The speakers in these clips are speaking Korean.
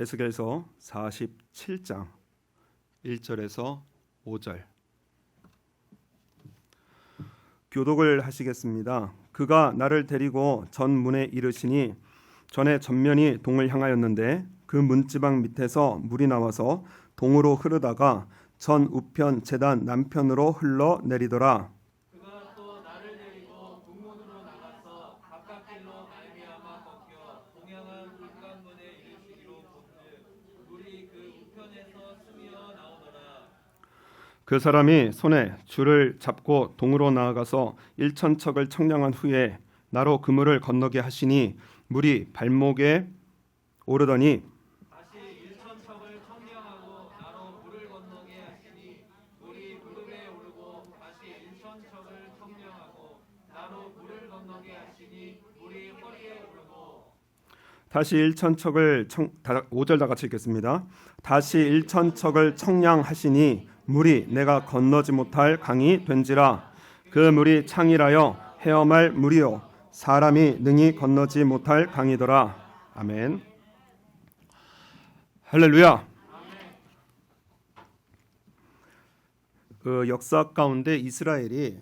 에스겔서 47장 1절에서 5절 교독을 하시겠습니다. 그가 나를 데리고 전 문에 이르시니 전에 전면이 동을 향하였는데 그 문지방 밑에서 물이 나와서 동으로 흐르다가 전 우편 제단 남편으로 흘러 내리더라. 그가 또 나를 데리고 북문으로 나가서 바깥길로 말미암아 꺾여 동양한 북간문에 이르시기로 본즉 물이 그 우편에서 스며 나오더라. 그 사람이 손에 줄을 잡고 동으로 나아가서 1,000척을 청량한 후에 나로 그 물을 건너게 하시니 물이 발목에 오르더니 다시 1,000척을 청량하고 나로 물을 건너게 하시니 물이 무릎에 오르고 다시 1,000척을 청량하고 나로 물을 건너게 하시니 물이 허리에 오르고 다시 1,000척을 5절 다 같이 읽겠습니다. 다시 1,000척을 청량하시니 물이 내가 건너지 못할 강이 된지라. 그 물이 창이라여 헤엄할 물이요 사람이 능히 건너지 못할 강이더라. 아멘. 할렐루야. 그 역사 가운데 이스라엘이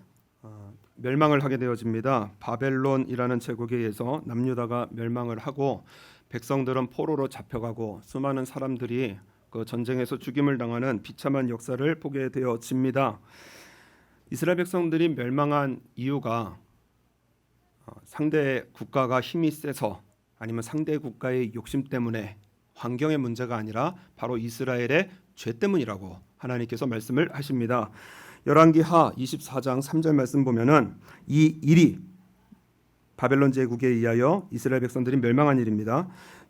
멸망을 하게 되어집니다. 바벨론이라는 제국에 의해서 남유다가 멸망을 하고 백성들은 포로로 잡혀가고 수많은 사람들이 그 전쟁에서 죽임을 당하는 비참한 역사를 보게 되어집니다. 이스라엘 백성들이 멸망한 이유가 상대 국가가 힘이 세서 아니면 상대 국가의 욕심 때문에 환경의 문제가 아니라 바로 이스라엘의 죄 때문이라고 하나님께서 말씀을 하십니다. 열왕기하 24장 3절 말씀 보면은 이 일이 바벨론 제국에 의하여 이스라엘 백성들이 멸망한 일입니다.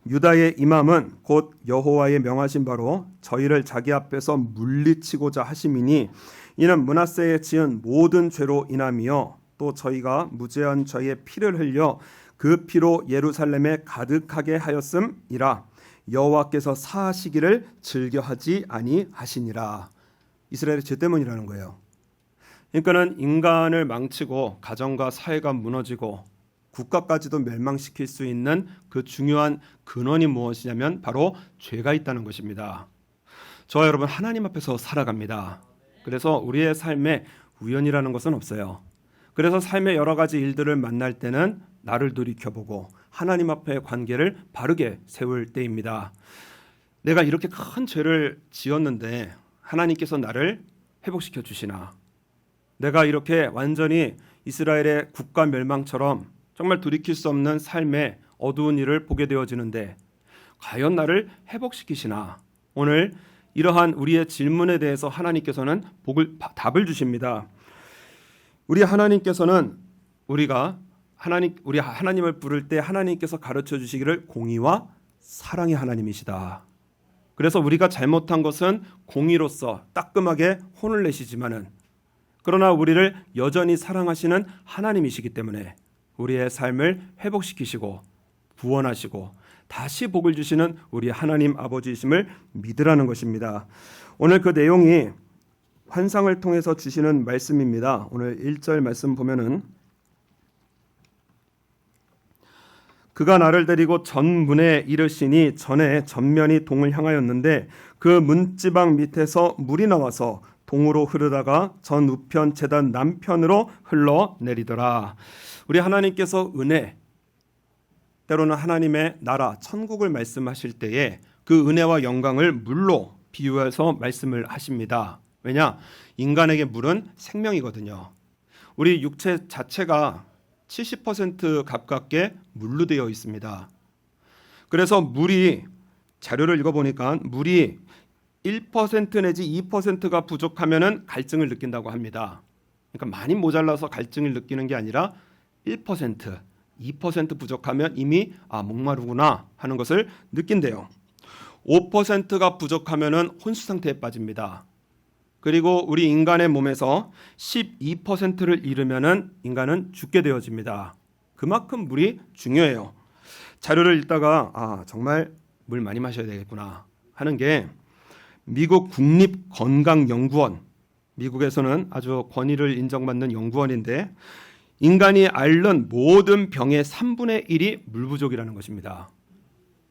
유다의 임함은 곧 여호와의 명하신 바로 저희를 자기 앞에서 물리치고자 하심이니 이는 므낫세에 지은 모든 죄로 인함이요 또 저희가 무죄한 저희의 피를 흘려 그 피로 예루살렘에 가득하게 하였음이라. 여호와께서 사하시기를 즐겨하지 아니하시니라. 이스라엘의 죄 때문이라는 거예요. 그러니까는 인간을 망치고 가정과 사회가 무너지고 국가까지도 멸망시킬 수 있는 그 중요한 근원이 무엇이냐면 바로 죄가 있다는 것입니다. 저와 여러분 하나님 앞에서 살아갑니다. 그래서 우리의 삶에 우연이라는 것은 없어요. 그래서 삶의 여러 가지 일들을 만날 때는 나를 돌이켜보고 하나님 앞에 관계를 바르게 세울 때입니다. 내가 이렇게 큰 죄를 지었는데 하나님께서 나를 회복시켜 주시나? 내가 이렇게 완전히 이스라엘의 국가 멸망처럼 정말 돌이킬 수 없는 삶의 어두운 일을 보게 되어지는데 과연 나를 회복시키시나? 오늘 이러한 우리의 질문에 대해서 하나님께서는 답을 주십니다. 우리 하나님께서는 우리 하나님을 부를 때 하나님께서 가르쳐 주시기를 공의와 사랑의 하나님이시다. 그래서 우리가 잘못한 것은 공의로서 따끔하게 혼을 내시지만은 그러나 우리를 여전히 사랑하시는 하나님이시기 때문에 우리의 삶을 회복시키시고 구원하시고 다시 복을 주시는 우리 하나님 아버지이심을 믿으라는 것입니다. 오늘 그 내용이 환상을 통해서 주시는 말씀입니다. 오늘 1절 말씀 보면은 그가 나를 데리고 전문에 이르시니 전에 전면이 동을 향하였는데 그 문지방 밑에서 물이 나와서 동으로 흐르다가 전 우편 제단 남편으로 흘러 내리더라. 우리 하나님께서 은혜, 때로는 하나님의 나라, 천국을 말씀하실 때에 그 은혜와 영광을 물로 비유해서 말씀을 하십니다. 왜냐? 인간에게 물은 생명이거든요. 우리 육체 자체가 70% 가깝게 물로 되어 있습니다. 그래서 물이 자료를 읽어보니까 물이 1% 내지 2%가 부족하면은 갈증을 느낀다고 합니다. 그러니까 많이 모자라서 갈증을 느끼는 게 아니라 1%, 2% 부족하면 이미 목마르구나 하는 것을 느낀대요. 5%가 부족하면은 혼수 상태에 빠집니다. 그리고 우리 인간의 몸에서 12%를 잃으면은 인간은 죽게 되어집니다. 그만큼 물이 중요해요. 자료를 읽다가 정말 물 많이 마셔야 되겠구나 하는 게 미국 국립건강연구원, 미국에서는 아주 권위를 인정받는 연구원인데 인간이 앓는 모든 병의 3분의 1이 물 부족이라는 것입니다.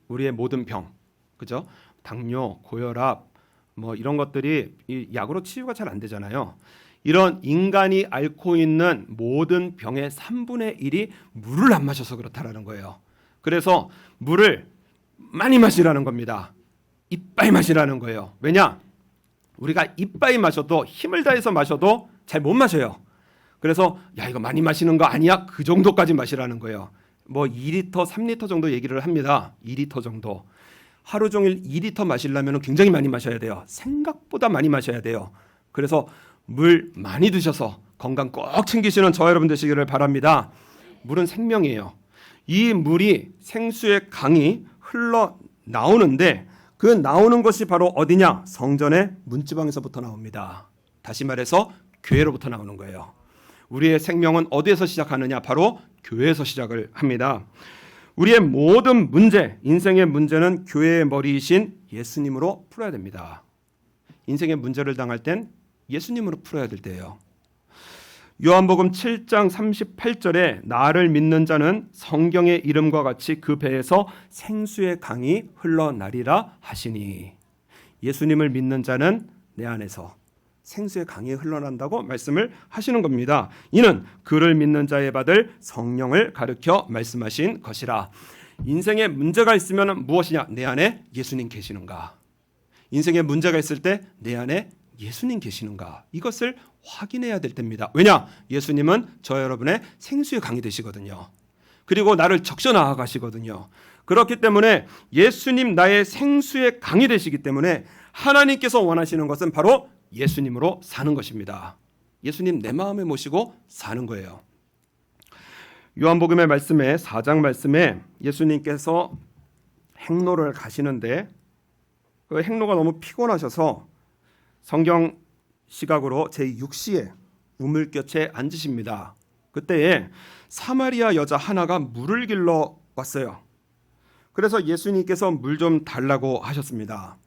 우리의 모든 병, 그죠? 당뇨, 고혈압 뭐 이런 것들이 이 약으로 치유가 잘 안 되잖아요. 이런 인간이 앓고 있는 모든 병의 3분의 1이 물을 안 마셔서 그렇다라는 거예요. 그래서 물을 많이 마시라는 겁니다. 이빠이 마시라는 거예요. 왜냐? 우리가 이빠이 마셔도 힘을 다해서 마셔도 잘 못 마셔요. 그래서 야 이거 많이 마시는 거 아니야? 그 정도까지 마시라는 거예요. 뭐 2리터, 3리터 정도 얘기를 합니다. 2리터 정도. 하루 종일 2리터 마시려면 굉장히 많이 마셔야 돼요. 생각보다 많이 마셔야 돼요. 그래서 물 많이 드셔서 건강 꼭 챙기시는 저와 여러분 되시기를 바랍니다. 물은 생명이에요. 이 물이 생수의 강이 흘러나오는데 그 나오는 것이 바로 어디냐? 성전의 문지방에서부터 나옵니다. 다시 말해서 교회로부터 나오는 거예요. 우리의 생명은 어디에서 시작하느냐? 바로 교회에서 시작을 합니다. 우리의 모든 문제, 인생의 문제는 교회의 머리이신 예수님으로 풀어야 됩니다. 인생의 문제를 당할 땐 예수님으로 풀어야 될 때예요. 요한복음 7장 38절에 나를 믿는 자는 성경의 이름과 같이 그 배에서 생수의 강이 흘러나리라 하시니, 예수님을 믿는 자는 내 안에서 생수의 강이 흘러난다고 말씀을 하시는 겁니다. 이는 그를 믿는 자에 받을 성령을 가르쳐 말씀하신 것이라. 인생에 문제가 있으면 무엇이냐? 내 안에 예수님 계시는가? 인생에 문제가 있을 때 내 안에 예수님 계시는가? 이것을 확인해야 될 때입니다. 왜냐? 예수님은 저 여러분의 생수의 강이 되시거든요. 그리고 나를 적셔 나아가시거든요. 그렇기 때문에 예수님 나의 생수의 강이 되시기 때문에 하나님께서 원하시는 것은 바로 예수님으로 사는 것입니다. 예수님 내 마음에 모시고 사는 거예요. 요한복음의 말씀에 4장 말씀에 예수님께서 행로를 가시는데 그 행로가 너무 피곤하셔서 성경 시각으로 제6시에 우물곁에 앉으십니다. 그때에 사마리아 여자 하나가 물을 길러 왔어요. 그래서 예수님께서 물 좀 달라고 하셨습니다.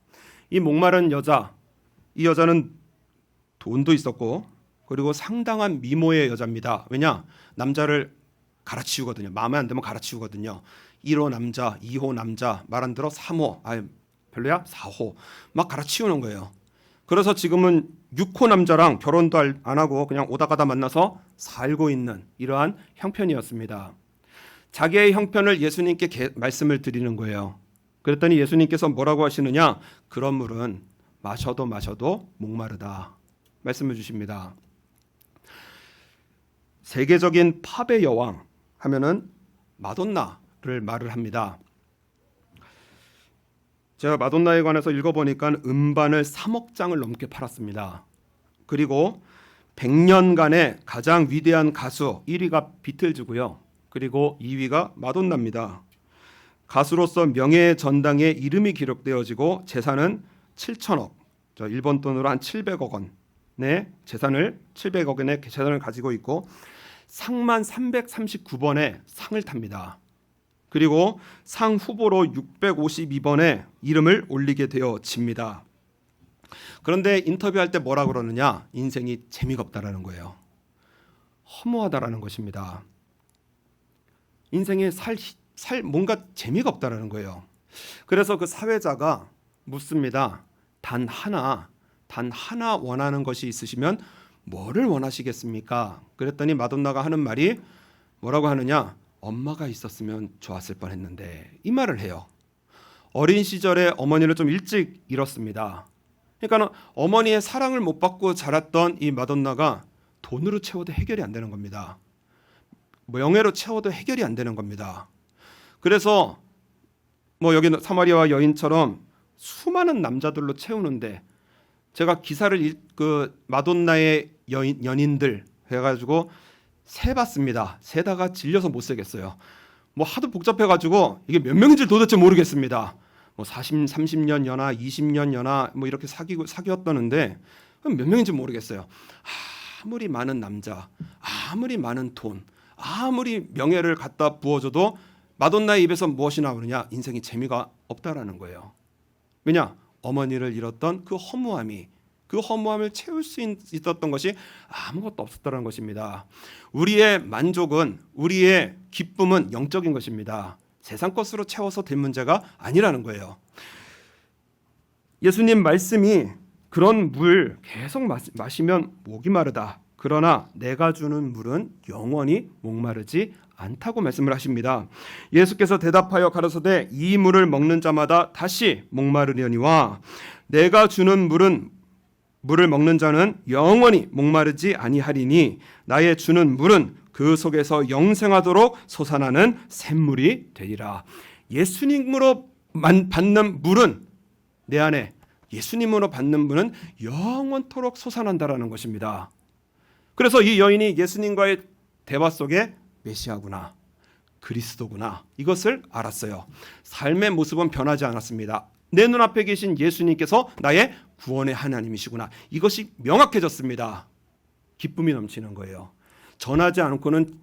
이 목마른 여자, 이 여자는 돈도 있었고 그리고 상당한 미모의 여자입니다. 왜냐? 남자를 갈아치우거든요. 마음에 안 들면 갈아치우거든요. 1호 남자, 2호 남자, 말 안 들어 3호, 별로야? 4호 막 갈아치우는 거예요. 그래서 지금은 6호 남자랑 결혼도 안 하고 그냥 오다 가다 만나서 살고 있는 이러한 형편이었습니다. 자기의 형편을 예수님께 말씀을 드리는 거예요. 그랬더니 예수님께서 뭐라고 하시느냐? 그런 물은 마셔도 목마르다 말씀을 주십니다. 세계적인 팝의 여왕 하면은 마돈나를 말을 합니다. 제가 마돈나에 관해서 읽어보니까 음반을 3억 장을 넘게 팔았습니다. 그리고 100년간의 가장 위대한 가수 1위가 비틀즈고요. 그리고 2위가 마돈나입니다. 가수로서 명예의 전당에 이름이 기록되어지고 재산은 7천억, 일본 돈으로 한 700억 원의 재산을 700억 원의 재산을 가지고 있고 상만 339번의 상을 탑니다. 그리고 상 후보로 652번에 이름을 올리게 되어집니다. 그런데 인터뷰할 때 뭐라 그러느냐? 인생이 재미가 없다라는 거예요. 허무하다라는 것입니다. 인생에 뭔가 재미가 없다라는 거예요. 그래서 그 사회자가 묻습니다. 단 하나 원하는 것이 있으시면 뭐를 원하시겠습니까? 그랬더니 마돈나가 하는 말이 뭐라고 하느냐? 엄마가 있었으면 좋았을 뻔했는데, 이 말을 해요. 어린 시절에 어머니를 좀 일찍 잃었습니다. 그러니까 어머니의 사랑을 못 받고 자랐던 이 마돈나가 돈으로 채워도 해결이 안 되는 겁니다. 명예로 채워도 해결이 안 되는 겁니다. 그래서 뭐 여기 사마리아 여인처럼 수많은 남자들로 채우는데, 제가 기사를 그 마돈나의 연인들 해가지고 세봤습니다. 세다가 질려서 못 세겠어요. 뭐 하도 복잡해가지고 이게 몇 명인지 도대체 모르겠습니다. 뭐 30년 연하, 20년 연하 뭐 이렇게 사귀었다는데 몇 명인지 모르겠어요. 아무리 많은 남자, 아무리 많은 돈, 아무리 명예를 갖다 부어줘도 마돈나의 입에서 무엇이 나오느냐? 인생이 재미가 없다라는 거예요. 왜냐? 어머니를 잃었던 그 허무함을 채울 수 있었던 것이 아무것도 없었다는 것입니다. 우리의 만족은, 우리의 기쁨은 영적인 것입니다. 세상 것으로 채워서 될 문제가 아니라는 거예요. 예수님 말씀이 그런 물 계속 마시면 목이 마르다. 그러나 내가 주는 물은 영원히 목마르지 않다고 말씀을 하십니다. 예수께서 대답하여 가라사대 이 물을 먹는 자마다 다시 목마르려니와 내가 주는 물을 먹는 자는 영원히 목마르지 아니하리니 나의 주는 물은 그 속에서 영생하도록 솟아나는 샘물이 되리라. 예수님으로 받는 물은 내 안에 예수님으로 받는 물은 영원토록 솟아난다라는 것입니다. 그래서 이 여인이 예수님과의 대화 속에 메시아구나, 그리스도구나 이것을 알았어요. 삶의 모습은 변하지 않았습니다. 내 눈앞에 계신 예수님께서 나의 구원의 하나님이시구나. 이것이 명확해졌습니다. 기쁨이 넘치는 거예요. 전하지 않고는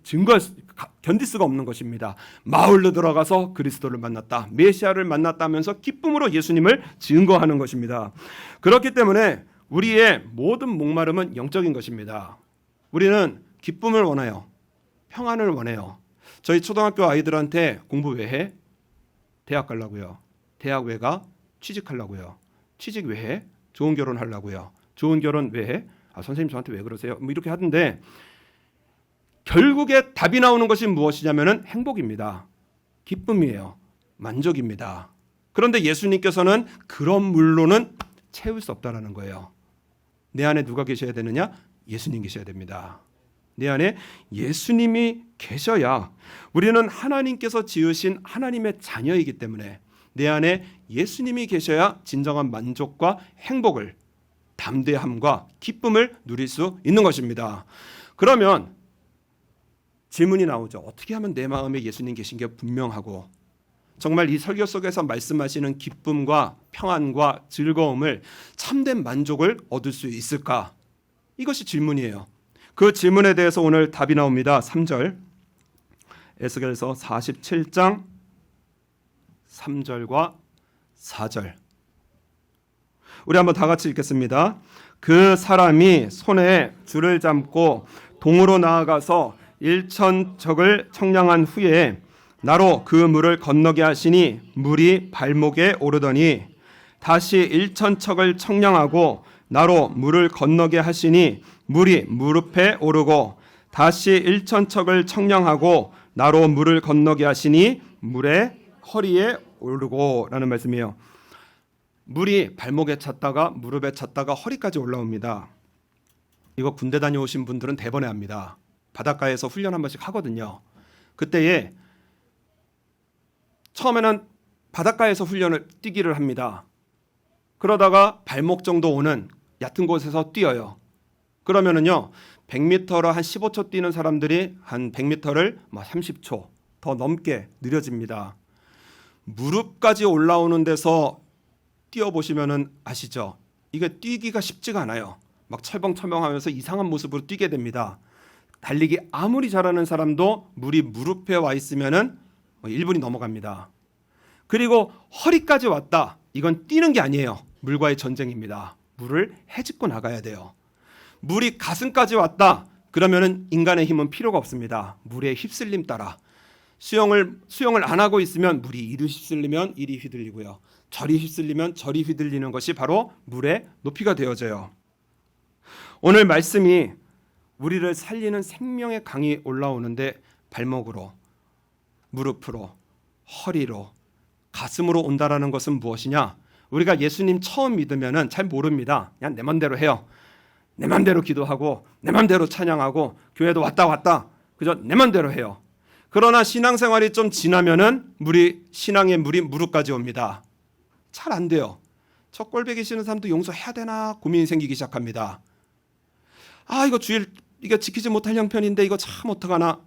견딜 수가 없는 것입니다. 마을로 들어가서 그리스도를 만났다, 메시아를 만났다면서 기쁨으로 예수님을 증거하는 것입니다. 그렇기 때문에 우리의 모든 목마름은 영적인 것입니다. 우리는 기쁨을 원해요. 평안을 원해요. 저희 초등학교 아이들한테 공부 왜 해? 대학 가려고요. 대학 왜 가? 취직하려고요. 취직 왜 해? 좋은 결혼 하려고요. 좋은 결혼 왜 해? 선생님 저한테 왜 그러세요? 뭐 이렇게 하던데 결국에 답이 나오는 것이 무엇이냐면은 행복입니다. 기쁨이에요. 만족입니다. 그런데 예수님께서는 그런 물로는 채울 수 없다라는 거예요. 내 안에 누가 계셔야 되느냐? 예수님 계셔야 됩니다. 내 안에 예수님이 계셔야 우리는 하나님께서 지으신 하나님의 자녀이기 때문에 내 안에 예수님이 계셔야 진정한 만족과 행복을, 담대함과 기쁨을 누릴 수 있는 것입니다. 그러면 질문이 나오죠. 어떻게 하면 내 마음에 예수님 계신 게 분명하고 정말 이 설교 속에서 말씀하시는 기쁨과 평안과 즐거움을 참된 만족을 얻을 수 있을까? 이것이 질문이에요. 그 질문에 대해서 오늘 답이 나옵니다. 3절 에스겔서 47장 3절과 4절 우리 한번 다 같이 읽겠습니다. 그 사람이 손에 줄을 잡고 동으로 나아가서 1,000척을 청량한 후에 나로 그 물을 건너게 하시니 물이 발목에 오르더니 다시 1,000척을 청량하고 나로 물을 건너게 하시니 물이 무릎에 오르고 다시 1,000척을 청량하고 나로 물을 건너게 하시니 물의 허리에 오르고 라는 말씀이에요. 물이 발목에 찼다가 무릎에 찼다가 허리까지 올라옵니다. 이거 군대 다녀오신 분들은 대번에 합니다. 바닷가에서 훈련 한 번씩 하거든요. 그때에 처음에는 바닷가에서 훈련을 뛰기를 합니다. 그러다가 발목 정도 오는 얕은 곳에서 뛰어요. 그러면은요 100m를 한 15초 뛰는 사람들이 한 100m를 30초 더 넘게 느려집니다. 무릎까지 올라오는 데서 뛰어보시면은 아시죠? 이게 뛰기가 쉽지가 않아요. 막 철벙철벙하면서 이상한 모습으로 뛰게 됩니다. 달리기 아무리 잘하는 사람도 물이 무릎에 와 있으면은 1분이 넘어갑니다. 그리고 허리까지 왔다. 이건 뛰는 게 아니에요. 물과의 전쟁입니다. 물을 헤집고 나가야 돼요. 물이 가슴까지 왔다. 그러면은 인간의 힘은 필요가 없습니다. 물의 휩쓸림 따라 수영을 안 하고 있으면 물이 이리 휩쓸리면 이리 휘둘리고요. 저리 휩쓸리면 저리 휘둘리는 것이 바로 물의 높이가 되어져요. 오늘 말씀이 우리를 살리는 생명의 강이 올라오는데 발목으로, 무릎으로, 허리로, 가슴으로 온다라는 것은 무엇이냐? 우리가 예수님 처음 믿으면은 잘 모릅니다. 그냥 내 맘대로 해요. 내 맘대로 기도하고 내 맘대로 찬양하고 교회도 왔다 그저 내 맘대로 해요. 그러나 신앙생활이 좀 지나면은 신앙의 물이 무릎까지 옵니다. 잘 안 돼요. 저 꼴배기 싫은 사람도 용서해야 되나 고민이 생기기 시작합니다. 이거 주일 이거 지키지 못할 형편인데 이거 참 어떡하나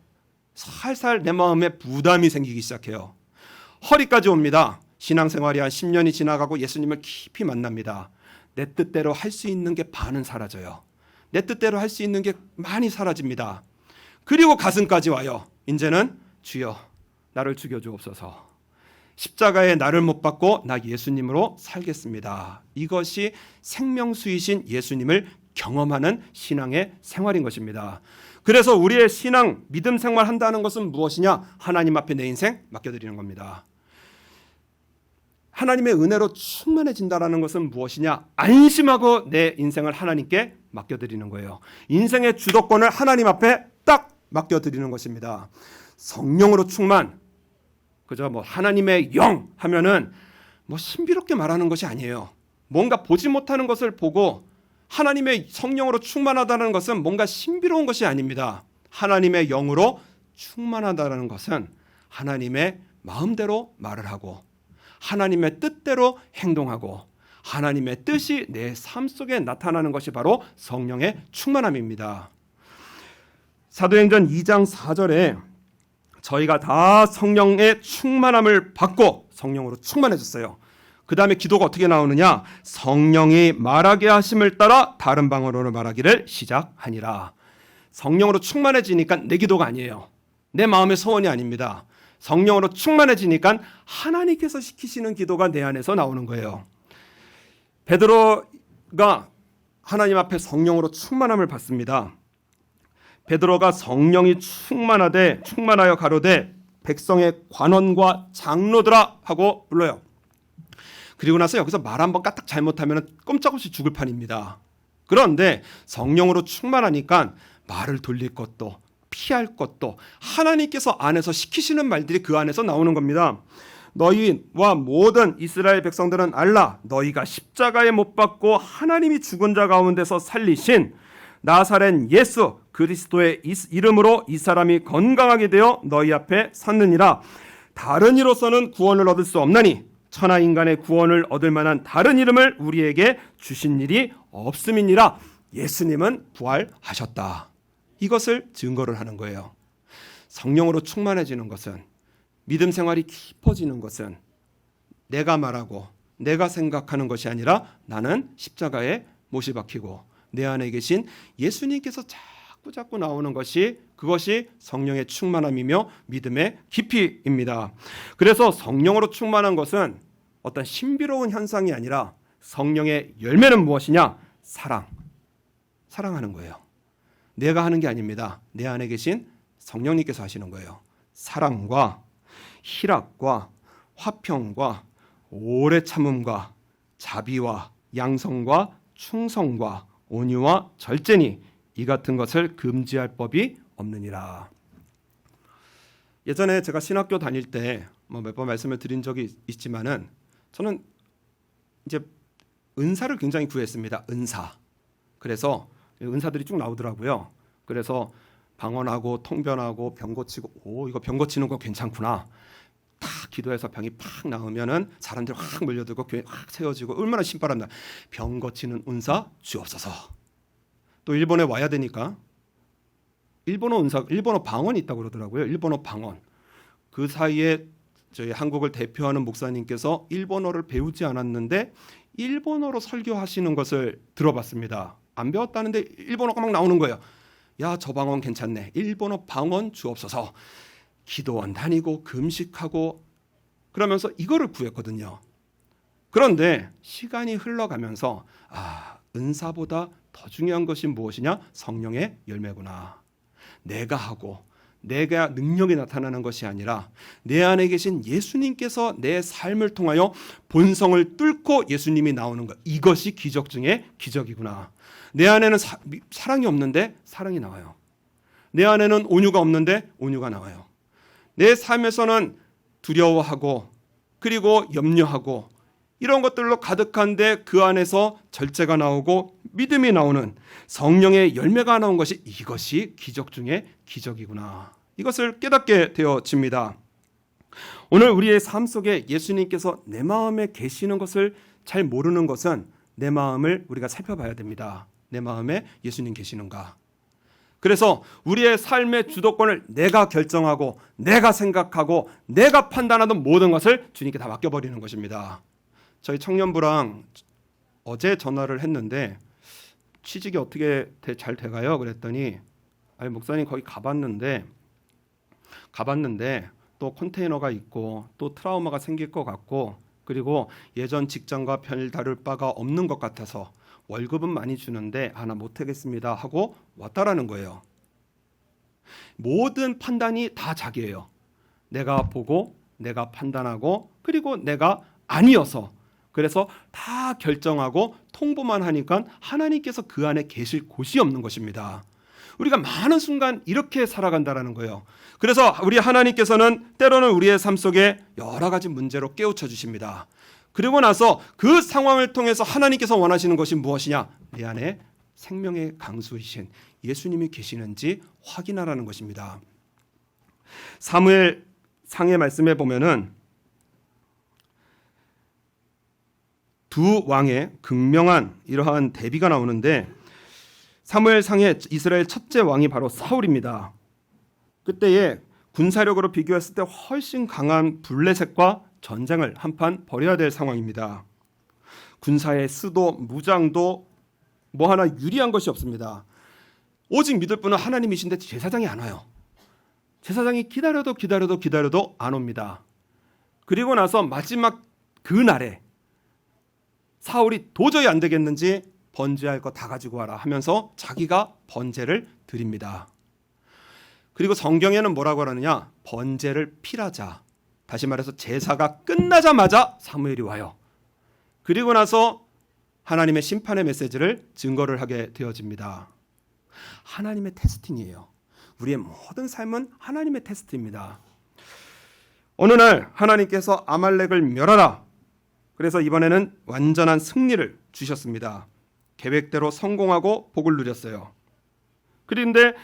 살살 내 마음에 부담이 생기기 시작해요. 허리까지 옵니다. 신앙생활이 한 10년이 지나가고 예수님을 깊이 만납니다. 내 뜻대로 할 수 있는 게 반은 사라져요. 내 뜻대로 할 수 있는 게 많이 사라집니다. 그리고 가슴까지 와요. 이제는 주여 나를 죽여주옵소서. 십자가에 나를 못 박고 나 예수님으로 살겠습니다. 이것이 생명수이신 예수님을 경험하는 신앙의 생활인 것입니다. 그래서 우리의 신앙, 믿음 생활 한다는 것은 무엇이냐? 하나님 앞에 내 인생 맡겨드리는 겁니다. 하나님의 은혜로 충만해진다라는 것은 무엇이냐? 안심하고 내 인생을 하나님께 맡겨드리는 거예요. 인생의 주도권을 하나님 앞에 딱 맡겨드리는 것입니다. 성령으로 충만, 그저 뭐 하나님의 영 하면은 뭐 신비롭게 말하는 것이 아니에요. 뭔가 보지 못하는 것을 보고 하나님의 성령으로 충만하다는 것은 뭔가 신비로운 것이 아닙니다. 하나님의 영으로 충만하다는 것은 하나님의 마음대로 말을 하고 하나님의 뜻대로 행동하고 하나님의 뜻이 내 삶 속에 나타나는 것이 바로 성령의 충만함입니다. 사도행전 2장 4절에 저희가 다 성령의 충만함을 받고 성령으로 충만해졌어요. 그 다음에 기도가 어떻게 나오느냐? 성령이 말하게 하심을 따라 다른 방언으로 말하기를 시작하니라. 성령으로 충만해지니까 내 기도가 아니에요. 내 마음의 소원이 아닙니다. 성령으로 충만해지니까 하나님께서 시키시는 기도가 내 안에서 나오는 거예요. 베드로가 하나님 앞에 성령으로 충만함을 받습니다. 베드로가 성령이 충만하여 가로되 백성의 관원과 장로들아 하고 불러요. 그리고 나서 여기서 말 한번 까딱 잘못하면 꼼짝없이 죽을 판입니다. 그런데 성령으로 충만하니까 말을 돌릴 것도 피할 것도 하나님께서 안에서 시키시는 말들이 그 안에서 나오는 겁니다. 너희와 모든 이스라엘 백성들은 알라. 너희가 십자가에 못 박고 하나님이 죽은 자 가운데서 살리신 나사렛 예수 그리스도의 이름으로 이 사람이 건강하게 되어 너희 앞에 섰느니라. 다른 이로서는 구원을 얻을 수 없나니 천하 인간의 구원을 얻을 만한 다른 이름을 우리에게 주신 일이 없음이니라. 예수님은 부활하셨다. 이것을 증거를 하는 거예요. 성령으로 충만해지는 것은, 믿음 생활이 깊어지는 것은 내가 말하고 내가 생각하는 것이 아니라 나는 십자가에 못이 박히고 내 안에 계신 예수님께서 자꾸 나오는 것이, 그것이 성령의 충만함이며 믿음의 깊이입니다. 그래서 성령으로 충만한 것은 어떤 신비로운 현상이 아니라 성령의 열매는 무엇이냐? 사랑하는 거예요. 내가 하는 게 아닙니다. 내 안에 계신 성령님께서 하시는 거예요. 사랑과 희락과 화평과 오래 참음과 자비와 양성과 충성과 온유와 절제니 이 같은 것을 금지할 법이 없느니라. 예전에 제가 신학교 다닐 때 몇 번 말씀을 드린 적이 있지만은 저는 이제 은사를 굉장히 구했습니다. 은사. 그래서 은사들이 쭉 나오더라고요. 그래서 방언하고 통변하고 병 고치고, 이거 병 고치는 거 괜찮구나. 딱 기도해서 병이 팍 나오면은 사람들 확 몰려들고 교회 확 세워지고 얼마나 신바람나. 병 고치는 은사 주옵소서. 또 일본에 와야 되니까 일본어 방언이 있다고 그러더라고요. 일본어 방언. 그 사이에 저희 한국을 대표하는 목사님께서 일본어를 배우지 않았는데 일본어로 설교하시는 것을 들어봤습니다. 안 배웠다는데 일본어가 막 나오는 거예요. 야, 저 방언 괜찮네. 일본어 방언 주옵소서. 기도원 다니고 금식하고 그러면서 이거를 구했거든요. 그런데 시간이 흘러가면서 은사보다 더 중요한 것이 무엇이냐? 성령의 열매구나. 내가 하고 내가 능력이 나타나는 것이 아니라 내 안에 계신 예수님께서 내 삶을 통하여 본성을 뚫고 예수님이 나오는 것. 이것이 기적 중에 기적이구나. 내 안에는 사랑이 없는데 사랑이 나와요. 내 안에는 온유가 없는데 온유가 나와요. 내 삶에서는 두려워하고 그리고 염려하고 이런 것들로 가득한데 그 안에서 절제가 나오고 믿음이 나오는 성령의 열매가 나온 것이, 이것이 기적 중에 기적이구나. 이것을 깨닫게 되어집니다. 오늘 우리의 삶 속에 예수님께서 내 마음에 계시는 것을 잘 모르는 것은 내 마음을 우리가 살펴봐야 됩니다. 내 마음에 예수님 계시는가? 그래서 우리의 삶의 주도권을 내가 결정하고 내가 생각하고 내가 판단하던 모든 것을 주님께 다 맡겨버리는 것입니다. 저희 청년부랑 어제 전화를 했는데 취직이 어떻게 잘 돼가요? 그랬더니 목사님 거기 가봤는데 또 컨테이너가 있고 또 트라우마가 생길 것 같고 그리고 예전 직장과 별 다를 바가 없는 것 같아서 월급은 많이 주는데 나 못하겠습니다 하고 왔다라는 거예요. 모든 판단이 다 자기예요. 내가 보고 내가 판단하고 그리고 내가 아니어서 그래서 다 결정하고 통보만 하니까 하나님께서 그 안에 계실 곳이 없는 것입니다. 우리가 많은 순간 이렇게 살아간다라는 거예요. 그래서 우리 하나님께서는 때로는 우리의 삶 속에 여러 가지 문제로 깨우쳐 주십니다. 그리고 나서 그 상황을 통해서 하나님께서 원하시는 것이 무엇이냐? 내 안에 생명의 강수이신 예수님이 계시는지 확인하라는 것입니다. 사무엘 상의 말씀에 보면은 두 왕의 극명한 이러한 대비가 나오는데 사무엘 상의 이스라엘 첫째 왕이 바로 사울입니다. 그때에 군사력으로 비교했을 때 훨씬 강한 블레셋과 전쟁을 한판 벌여야 될 상황입니다. 군사의 수도 무장도 뭐 하나 유리한 것이 없습니다. 오직 믿을 분은 하나님이신데 제사장이 안 와요. 제사장이 기다려도 안 옵니다. 그리고 나서 마지막 그 날에 사울이 도저히 안 되겠는지 번제할 거 다 가지고 와라 하면서 자기가 번제를 드립니다. 그리고 성경에는 뭐라고 하느냐? 번제를 필하자. 다시 말해서 제사가 끝나자마자 사무엘이 와요. 그리고 나서 하나님의 심판의 메시지를 증거를 하게 되어집니다. 하나님의 테스팅이에요. 우리의 모든 삶은 하나님의 테스트입니다. 어느 날 하나님께서 아말렉을 멸하라. 그래서 이번에는 완전한 승리를 주셨습니다. 계획대로 성공하고 복을 누렸어요. 그런데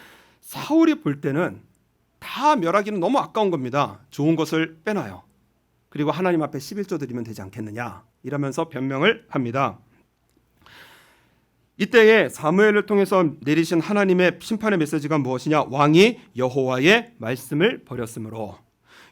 사울이 볼 때는 다 멸하기는 너무 아까운 겁니다. 좋은 것을 빼놔요. 그리고 하나님 앞에 11조 드리면 되지 않겠느냐 이러면서 변명을 합니다. 이때에 사무엘을 통해서 내리신 하나님의 심판의 메시지가 무엇이냐? 왕이 여호와의 말씀을 버렸으므로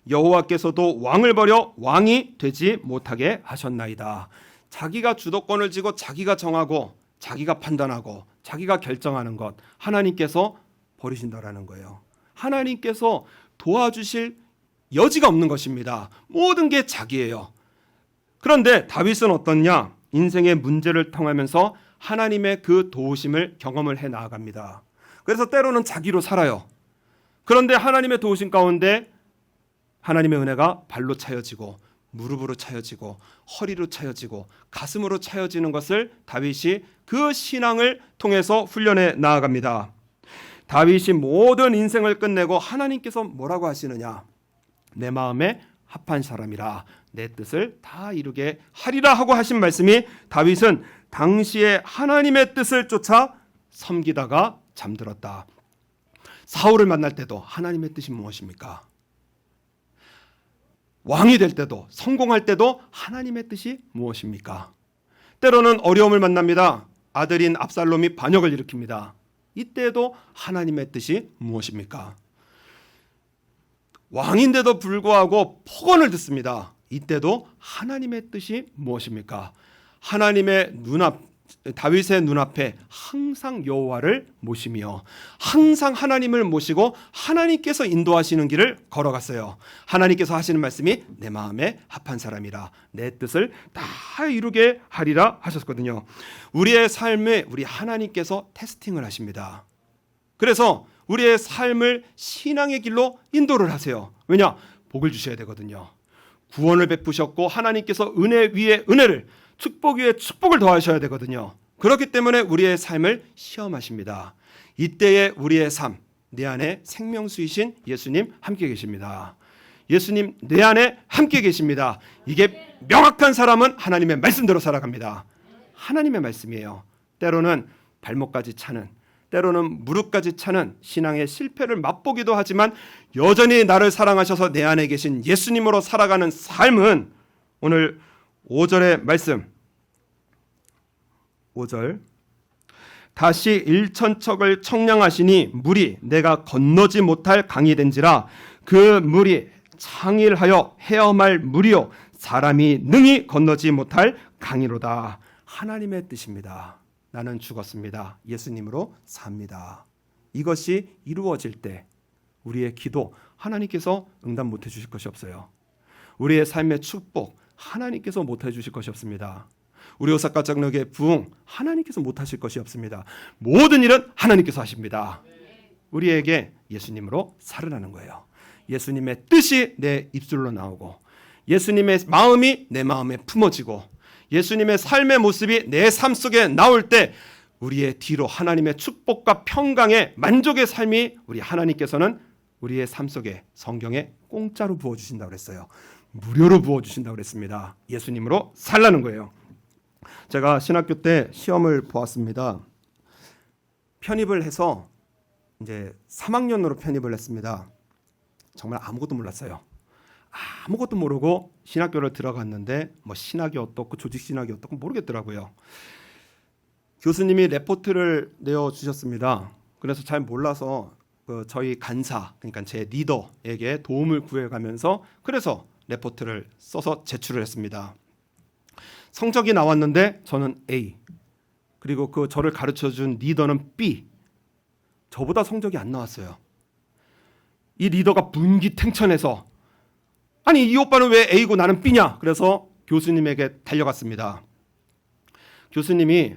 여호와께서도 왕을 버려 왕이 되지 못하게 하셨나이다. 자기가 주도권을 쥐고 자기가 정하고 자기가 판단하고 자기가 결정하는 것 하나님께서 버리신다라는 거예요. 하나님께서 도와주실 여지가 없는 것입니다. 모든 게 자기예요. 그런데 다윗은 어떻냐? 인생의 문제를 통하면서 하나님의 그 도우심을 경험을 해 나아갑니다. 그래서 때로는 자기로 살아요. 그런데 하나님의 도우심 가운데 하나님의 은혜가 발로 차여지고 무릎으로 차여지고 허리로 차여지고 가슴으로 차여지는 것을 다윗이 그 신앙을 통해서 훈련해 나아갑니다. 다윗이 모든 인생을 끝내고 하나님께서 뭐라고 하시느냐? 내 마음에 합한 사람이라 내 뜻을 다 이루게 하리라 하고 하신 말씀이 다윗은 당시에 하나님의 뜻을 쫓아 섬기다가 잠들었다. 사울을 만날 때도 하나님의 뜻이 무엇입니까? 왕이 될 때도 성공할 때도 하나님의 뜻이 무엇입니까? 때로는 어려움을 만납니다. 아들인 압살롬이 반역을 일으킵니다. 이때도 하나님의 뜻이 무엇입니까? 왕인데도 불구하고 폭언을 듣습니다. 이때도 하나님의 뜻이 무엇입니까? 하나님의 다윗의 눈앞에 항상 여호와를 모시며 항상 하나님을 모시고 하나님께서 인도하시는 길을 걸어갔어요. 하나님께서 하시는 말씀이 내 마음에 합한 사람이라 내 뜻을 다 이루게 하리라 하셨거든요. 우리의 삶에 우리 하나님께서 테스팅을 하십니다. 그래서 우리의 삶을 신앙의 길로 인도를 하세요. 왜냐? 복을 주셔야 되거든요. 구원을 베푸셨고 하나님께서 은혜 위에 은혜를 축복 위에 축복을 더하셔야 되거든요. 그렇기 때문에 우리의 삶을 시험하십니다. 이때의 우리의 삶, 내 안에 생명수이신 예수님 함께 계십니다. 예수님 내 안에 함께 계십니다. 이게 명확한 사람은 하나님의 말씀대로 살아갑니다. 하나님의 말씀이에요. 때로는 발목까지 차는, 때로는 무릎까지 차는 신앙의 실패를 맛보기도 하지만 여전히 나를 사랑하셔서 내 안에 계신 예수님으로 살아가는 삶은 오늘 5절의 말씀 5절 다시 일천척을 청량하시니 물이 내가 건너지 못할 강이 된지라 그 물이 창일하여 헤엄할 물이요 사람이 능히 건너지 못할 강이로다. 하나님의 뜻입니다. 나는 죽었습니다. 예수님으로 삽니다. 이것이 이루어질 때 우리의 기도 하나님께서 응답 못해 주실 것이 없어요. 우리의 삶의 축복 하나님께서 못해 주실 것이 없습니다. 우리 오사카 장로교의 부흥 하나님께서 못하실 것이 없습니다. 모든 일은 하나님께서 하십니다. 우리에게 예수님으로 살으라는 거예요. 예수님의 뜻이 내 입술로 나오고 예수님의 마음이 내 마음에 품어지고 예수님의 삶의 모습이 내 삶 속에 나올 때 우리의 뒤로 하나님의 축복과 평강의 만족의 삶이 우리 하나님께서는 우리의 삶 속에 성경에 공짜로 부어주신다고 그랬어요. 무료로 부어주신다고 그랬습니다. 예수님으로 살라는 거예요. 제가 신학교 때 시험을 보았습니다. 편입을 해서 이제 3학년으로 편입을 했습니다. 정말 아무것도 몰랐어요. 아무것도 모르고 신학교를 들어갔는데 뭐 신학이 어떻고 조직신학이 어떻고 모르겠더라고요. 교수님이 레포트를 내어주셨습니다. 그래서 잘 몰라서 저희 간사, 그러니까 제 리더에게 도움을 구해가면서 그래서 레포트를 써서 제출을 했습니다. 성적이 나왔는데 저는 A, 그리고 저를 가르쳐준 리더는 B. 저보다 성적이 안 나왔어요. 이 리더가 분기탱천해서 아니 이 오빠는 왜 A고 나는 B냐? 그래서 교수님에게 달려갔습니다. 교수님이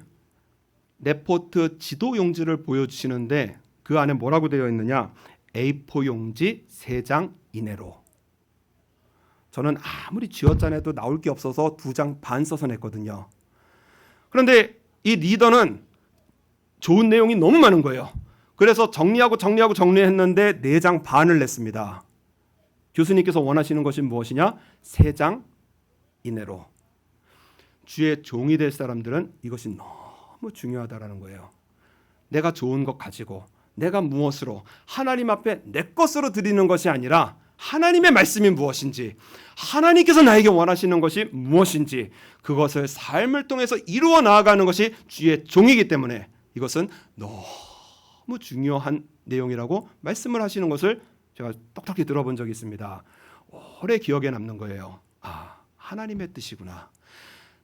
레포트 지도 용지를 보여주시는데 그 안에 뭐라고 되어 있느냐? A4 용지 3장 이내로. 저는 아무리 쥐어짜내도 나올 게 없어서 2장 반 써서 냈거든요. 그런데 이 리더는 좋은 내용이 너무 많은 거예요. 그래서 정리했는데 4장 반을 냈습니다. 교수님께서 원하시는 것이 무엇이냐? 3장 이내로. 주의 종이 될 사람들은 이것이 너무 중요하다라는 거예요. 내가 좋은 것 가지고 내가 무엇으로 하나님 앞에 내 것으로 드리는 것이 아니라 하나님의 말씀이 무엇인지, 하나님께서 나에게 원하시는 것이 무엇인지 그것을 삶을 통해서 이루어 나아가는 것이 주의 종이기 때문에 이것은 너무 중요한 내용이라고 말씀을 하시는 것을 제가 똑똑히 들어본 적이 있습니다. 오래 기억에 남는 거예요. 하나님의 뜻이구나.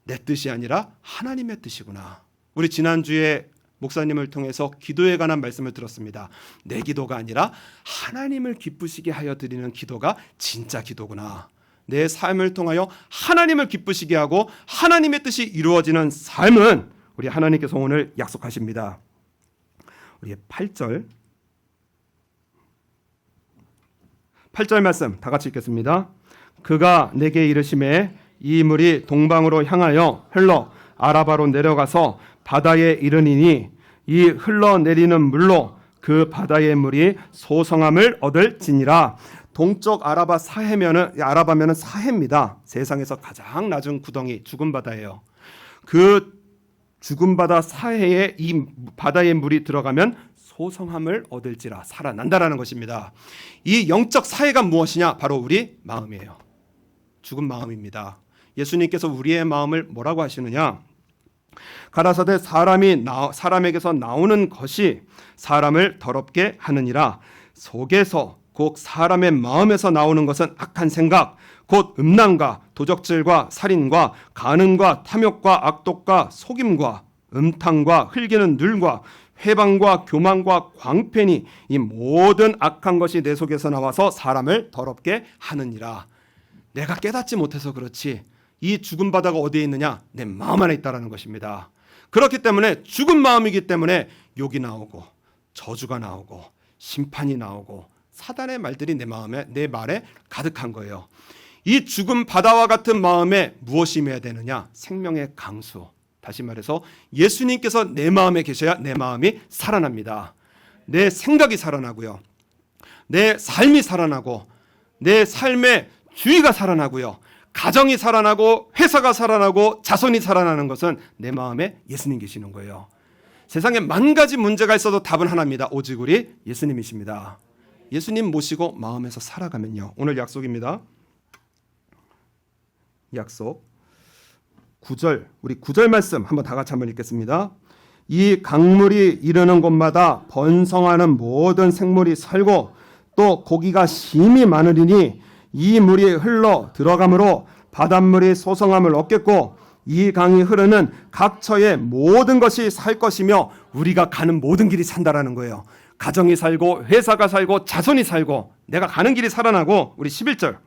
내 뜻이 아니라 하나님의 뜻이구나. 우리 지난주에 목사님을 통해서 기도에 관한 말씀을 들었습니다. 내 기도가 아니라 하나님을 기쁘시게 하여 드리는 기도가 진짜 기도구나. 내 삶을 통하여 하나님을 기쁘시게 하고 하나님의 뜻이 이루어지는 삶은 우리 하나님께서 오늘 약속하십니다. 우리 8절 말씀 다 같이 읽겠습니다. 그가 내게 이르시매 이 물이 동방으로 향하여 흘러 아라바로 내려가서 바다에 이르니니 이 흘러내리는 물로 그 바다의 물이 소성함을 얻을지니라. 동쪽 아라바면은 사해입니다. 세상에서 가장 낮은 구덩이 죽은 바다예요. 그 죽은 바다 사해에 이 바다의 물이 들어가면 소성함을 얻을지라, 살아난다라는 것입니다. 이 영적 사해가 무엇이냐? 바로 우리 마음이에요. 죽은 마음입니다. 예수님께서 우리의 마음을 뭐라고 하시느냐? 가라사대 사람에게서 나오는 것이 사람을 더럽게 하느니라. 속에서 곧 사람의 마음에서 나오는 것은 악한 생각, 곧 음란과 도적질과 살인과 간음과 탐욕과 악독과 속임과 음탕과 흘기는 눌과 회방과 교만과 광팬이 이 모든 악한 것이 내 속에서 나와서 사람을 더럽게 하느니라. 내가 깨닫지 못해서 그렇지 이 죽은 바다가 어디에 있느냐? 내 마음 안에 있다라는 것입니다. 그렇기 때문에 죽은 마음이기 때문에 욕이 나오고 저주가 나오고 심판이 나오고 사단의 말들이 내 말에 가득한 거예요. 이 죽은 바다와 같은 마음에 무엇이 임해야 되느냐? 생명의 강수. 다시 말해서 예수님께서 내 마음에 계셔야 내 마음이 살아납니다. 내 생각이 살아나고요. 내 삶이 살아나고 내 삶의 주의가 살아나고요. 가정이 살아나고 회사가 살아나고 자손이 살아나는 것은 내 마음에 예수님 계시는 거예요. 세상에 만 가지 문제가 있어도 답은 하나입니다. 오직 우리 예수님이십니다. 예수님 모시고 마음에서 살아가면요. 오늘 약속입니다. 약속 9절, 우리 9절 말씀 한번 다 같이 한번 읽겠습니다. 이 강물이 이르는 곳마다 번성하는 모든 생물이 살고 또 고기가 심히 많으리니 이 물이 흘러 들어가므로 바닷물이 소성함을 얻겠고 이 강이 흐르는 각처의 모든 것이 살 것이며 우리가 가는 모든 길이 산다라는 거예요. 가정이 살고 회사가 살고 자손이 살고 내가 가는 길이 살아나고. 우리 11절,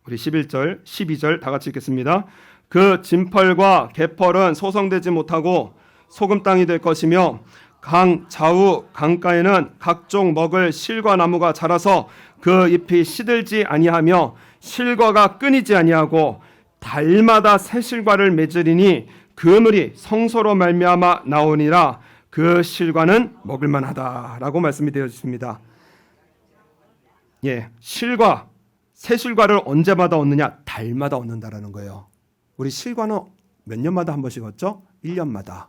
우리 11절 12절 다 같이 읽겠습니다. 그 진펄과 개펄은 소성되지 못하고 소금 땅이 될 것이며 강 좌우 강가에는 각종 먹을 실과 나무가 자라서 그 잎이 시들지 아니하며 실과가 끊이지 아니하고 달마다 새 실과를 맺으리니 그물이 성소로 말미암아 나오니라. 그 실과는 먹을 만하다라고 말씀이 되어 있습니다. 예, 실과 새 실과를 언제마다 얻느냐? 달마다 얻는다라는 거예요. 우리 실과는 몇 년마다 한 번씩 얻죠? 1년마다.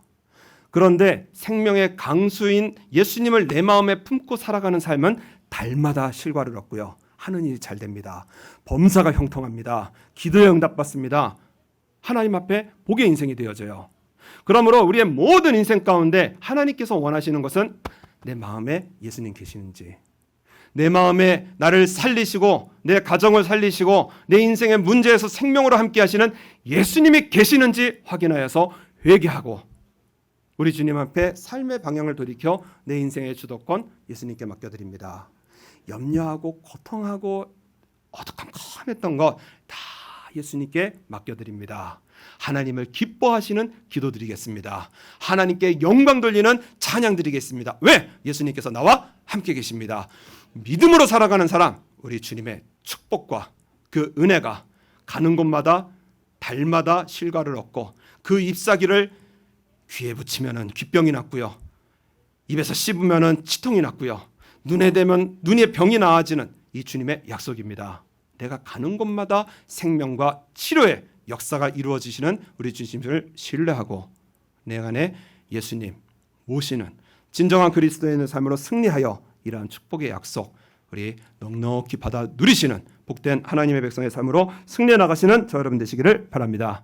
그런데 생명의 강수인 예수님을 내 마음에 품고 살아가는 삶은 달마다 실과를 얻고요. 하는 일이 잘 됩니다. 범사가 형통합니다. 기도에 응답받습니다. 하나님 앞에 복의 인생이 되어져요. 그러므로 우리의 모든 인생 가운데 하나님께서 원하시는 것은 내 마음에 예수님 계시는지, 내 마음에 나를 살리시고 내 가정을 살리시고 내 인생의 문제에서 생명으로 함께 하시는 예수님이 계시는지 확인하여서 회개하고 우리 주님 앞에 삶의 방향을 돌이켜 내 인생의 주도권 예수님께 맡겨드립니다. 염려하고 고통하고 어두컴컴했던 것 다 예수님께 맡겨드립니다. 하나님을 기뻐하시는 기도 드리겠습니다. 하나님께 영광 돌리는 찬양 드리겠습니다. 왜? 예수님께서 나와 함께 계십니다. 믿음으로 살아가는 사람, 우리 주님의 축복과 그 은혜가 가는 곳마다 달마다 실과를 얻고 그 잎사귀를 귀에 붙이면은 귀병이 낫고요. 입에서 씹으면은 치통이 낫고요. 눈에 대면 눈의 병이 나아지는 이 주님의 약속입니다. 내가 가는 곳마다 생명과 치료의 역사가 이루어지시는 우리 주님을 신뢰하고 내 안에 예수님 모시는 진정한 그리스도인의 삶으로 승리하여 이러한 축복의 약속 우리 넉넉히 받아 누리시는 복된 하나님의 백성의 삶으로 승리해 나가시는 저 여러분 되시기를 바랍니다.